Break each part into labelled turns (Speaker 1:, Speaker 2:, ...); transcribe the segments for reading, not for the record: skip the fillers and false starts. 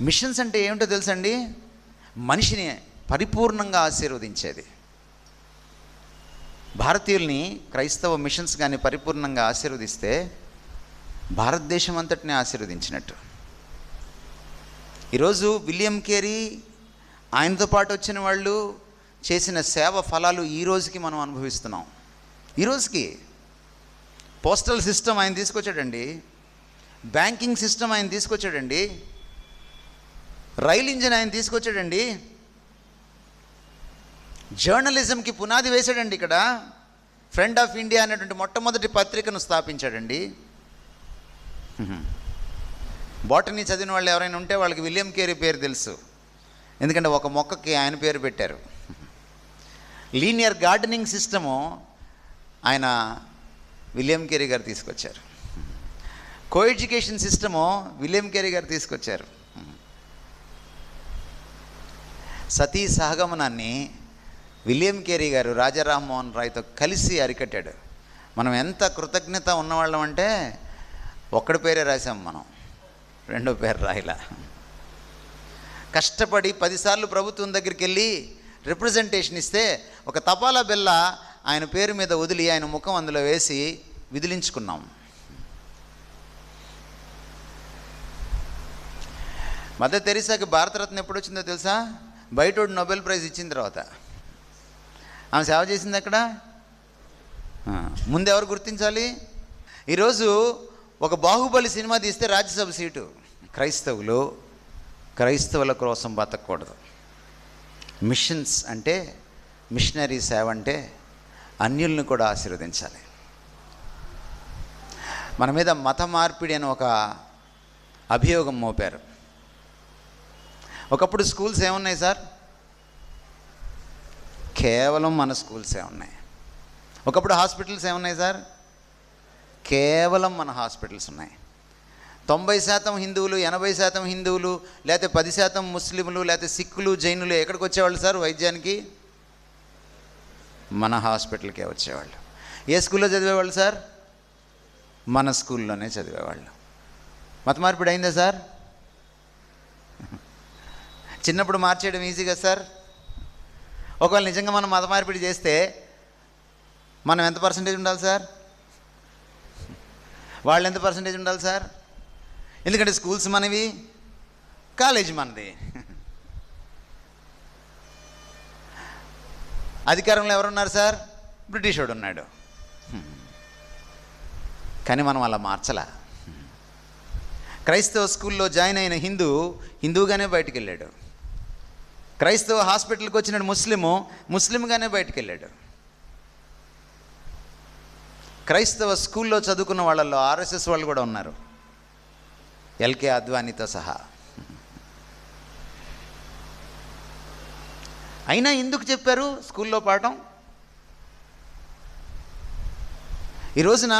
Speaker 1: Machines అంటే ఏమిటో తెలుసండి? మనిషిని పరిపూర్ణంగా ఆశీర్వదించేది. భారతీయుల్ని క్రైస్తవ మిషన్స్ కానీ పరిపూర్ణంగా ఆశీర్వదిస్తే భారతదేశం అంతటిని ఆశీర్వదించినట్టు. ఈరోజు విలియం కేరీ, ఆయనతో పాటు వచ్చిన వాళ్ళు చేసిన సేవ ఫలాలు ఈ రోజుకి మనం అనుభవిస్తున్నాం. ఈ రోజుకి పోస్టల్ సిస్టమ్ ఆయన తీసుకొచ్చాడండి, బ్యాంకింగ్ సిస్టమ్ ఆయన తీసుకొచ్చాడండి, రైల్ ఇంజిన్ ఆయన తీసుకొచ్చాడండి, జర్నలిజంకి పునాది వేశాడండి. ఇక్కడ ఫ్రెండ్ ఆఫ్ ఇండియా అనేటువంటి మొట్టమొదటి పత్రికను స్థాపించాడండి. బాటనీ చదివిన వాళ్ళు ఎవరైనా ఉంటే వాళ్ళకి విలియం కేరీ పేరు తెలుసు, ఎందుకంటే ఒక మొక్కకి ఆయన పేరు పెట్టారు. లీనియర్ గార్డెనింగ్ సిస్టము ఆయన విలియం కేరీ గారు తీసుకొచ్చారు. Co education system William Carey గారు తీసుకొచ్చారు. సతీ సహగమనాన్ని విలియం కేరీ గారు రాజా రామ్మోహన్ రాయ్తో కలిసి అరికట్టాడు. మనం ఎంత కృతజ్ఞత ఉన్నవాళ్ళం అంటే ఒక్కడి పేరే రాసాం మనం, రెండో పేరు రాయిలా. కష్టపడి 10 సార్లు ప్రభుత్వం దగ్గరికి వెళ్ళి రిప్రజెంటేషన్ ఇస్తే ఒక తపాలా బిల్ల ఆయన పేరు మీద వదిలి ఆయన ముఖం అందులో వేసి విదిలించుకున్నాం. మదర్ తెరీసాకి భారతరత్న ఎప్పుడు వచ్చిందో తెలుసా? బయటోడు నోబెల్ ప్రైజ్ ఇచ్చిన తర్వాత. ఆమె సేవ చేసింది అక్కడ. ముందెవరు గుర్తించాలి? ఈరోజు ఒక బాహుబలి సినిమా తీస్తే రాజ్యసభ సీటు. క్రైస్తవుల కోసం బతకూడదు. మిషన్స్ అంటే, మిషనరీ సేవ అంటే అన్యుల్ని కూడా ఆశీర్వదించాలి. మన మీద మత మార్పిడి అని ఒక అభియోగం మోపారు. ఒకప్పుడు స్కూల్స్ ఏమున్నాయి సార్? కేవలం మన స్కూల్సే ఉన్నాయి. ఒకప్పుడు హాస్పిటల్స్ ఏమున్నాయి సార్? కేవలం మన హాస్పిటల్స్ ఉన్నాయి. 90% హిందువులు, 80% హిందువులు, లేకపోతే 10% ముస్లింలు, లేకపోతే సిక్కులు, జైనులు ఎక్కడికి వచ్చేవాళ్ళు సార్ వైద్యానికి? మన హాస్పిటల్కే వచ్చేవాళ్ళు. ఏ స్కూల్లో చదివేవాళ్ళు సార్? మన స్కూల్లోనే చదివేవాళ్ళు. మత మార్పిడి అయిందా సార్? చిన్నప్పుడు మార్చేయడం ఈజీ కదా సార్? ఒకవేళ నిజంగా మనం మత మార్పిడి చేస్తే మనం ఎంత పర్సంటేజ్ ఉండాలి సార్? వాళ్ళు ఎంత పర్సంటేజ్ ఉండాలి సార్? ఎందుకంటే స్కూల్స్ మనవి, కాలేజ్ మనది. అధికారంలో ఎవరున్నారు సార్? బ్రిటిష్ వాడు ఉన్నాడు. కానీ మనం అలా మార్చలా. క్రైస్తవ స్కూల్లో జాయిన్ అయిన హిందువుగానే బయటికి వెళ్ళాడు. క్రైస్తవ హాస్పిటల్కి వచ్చిన ముస్లింగానే బయటికి వెళ్ళాడు. క్రైస్తవ స్కూల్లో చదువుకున్న వాళ్ళల్లో ఆర్ఎస్ఎస్ వాళ్ళు కూడా ఉన్నారు, ఎల్కే అద్వానీతో సహా. అయినా ఎందుకు చెప్పారు స్కూల్లో పాఠం? ఈ రోజున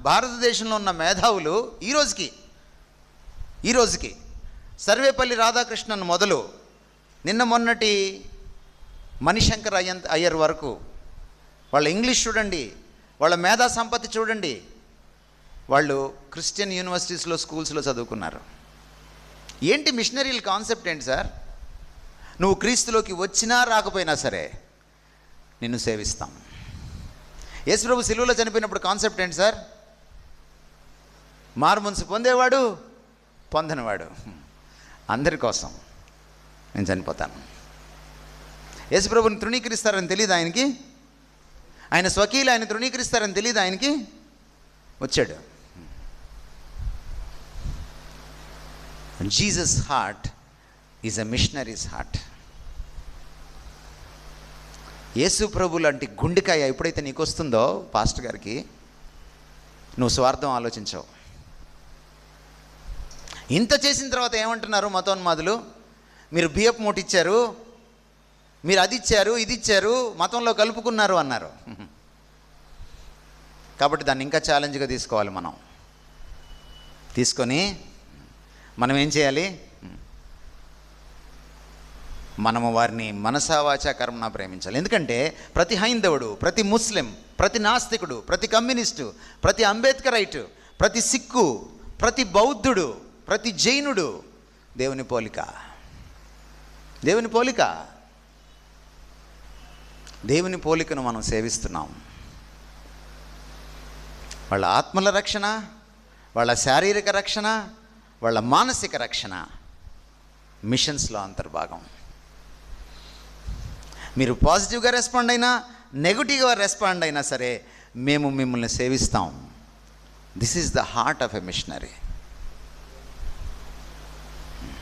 Speaker 1: భారతదేశంలో ఉన్న మేధావులు ఈ రోజుకి సర్వేపల్లి రాధాకృష్ణన్ మొదలు నిన్న మొన్నటి మణిశంకర్ అయ్యర్ వరకు వాళ్ళ ఇంగ్లీష్ చూడండి, వాళ్ళ మేధా సంపత్తి చూడండి. వాళ్ళు క్రిస్టియన్ యూనివర్సిటీస్లో, స్కూల్స్లో చదువుకున్నారు. ఏంటి మిషనరీల కాన్సెప్ట్ ఏంటి సార్? నువ్వు క్రీస్తులోకి వచ్చినా రాకపోయినా సరే నిన్ను సేవిస్తాం. యేసుప్రభు సిలువలో చనిపోయినప్పుడు కాన్సెప్ట్ ఏంటి సార్? మారుమనసు పొందేవాడు, పొందనివాడు అందరి కోసం నేను చనిపోతాను. యేసుప్రభుని తృణీకరిస్తారని తెలియదు ఆయనకి, ఆయన స్వకీయులు ఆయన తృణీకరిస్తారని తెలియదు ఆయనకి, వచ్చాడు. Jesus heart is a missionary's heart. యేసు ప్రభు లాంటి గుండెకాయ ఎప్పుడైతే నీకు వస్తుందో పాస్టర్ గారికి, నువ్వు స్వార్థం ఆలోచించవు. ఇంత చేసిన తర్వాత ఏమంటున్నారు మతోన్మాదులు? మీరు బియ్యపు మూట ఇచ్చారు, మీరు అది ఇచ్చారు, ఇది ఇచ్చారు, మతంలో కలుపుకున్నారు అన్నారు. కాబట్టి దాన్ని ఇంకా ఛాలెంజ్గా తీసుకోవాలి. మనం తీసుకొని మనం ఏం చేయాలి? మనము వారిని మనసా వాచా కర్మణ ప్రేమించాలి. ఎందుకంటే ప్రతి హైందవుడు, ప్రతి ముస్లిం, ప్రతి నాస్తికుడు, ప్రతి కమ్యూనిస్టు, ప్రతి అంబేద్కరైటు, ప్రతి సిక్కు, ప్రతి బౌద్ధుడు, ప్రతి జైనుడు, దేవుని పోలిక. దేవుని పోలిక. దేవుని పోలికను మనం సేవిస్తున్నాం. వాళ్ళ ఆత్మల రక్షణ, వాళ్ళ శారీరక రక్షణ, వాళ్ళ మానసిక రక్షణ మిషన్స్లో అంతర్భాగం. మీరు పాజిటివ్గా రెస్పాండ్ అయినా, నెగిటివ్గా రెస్పాండ్ అయినా సరే, మేము మిమ్మల్ని సేవిస్తాం. This is the heart of a machinery.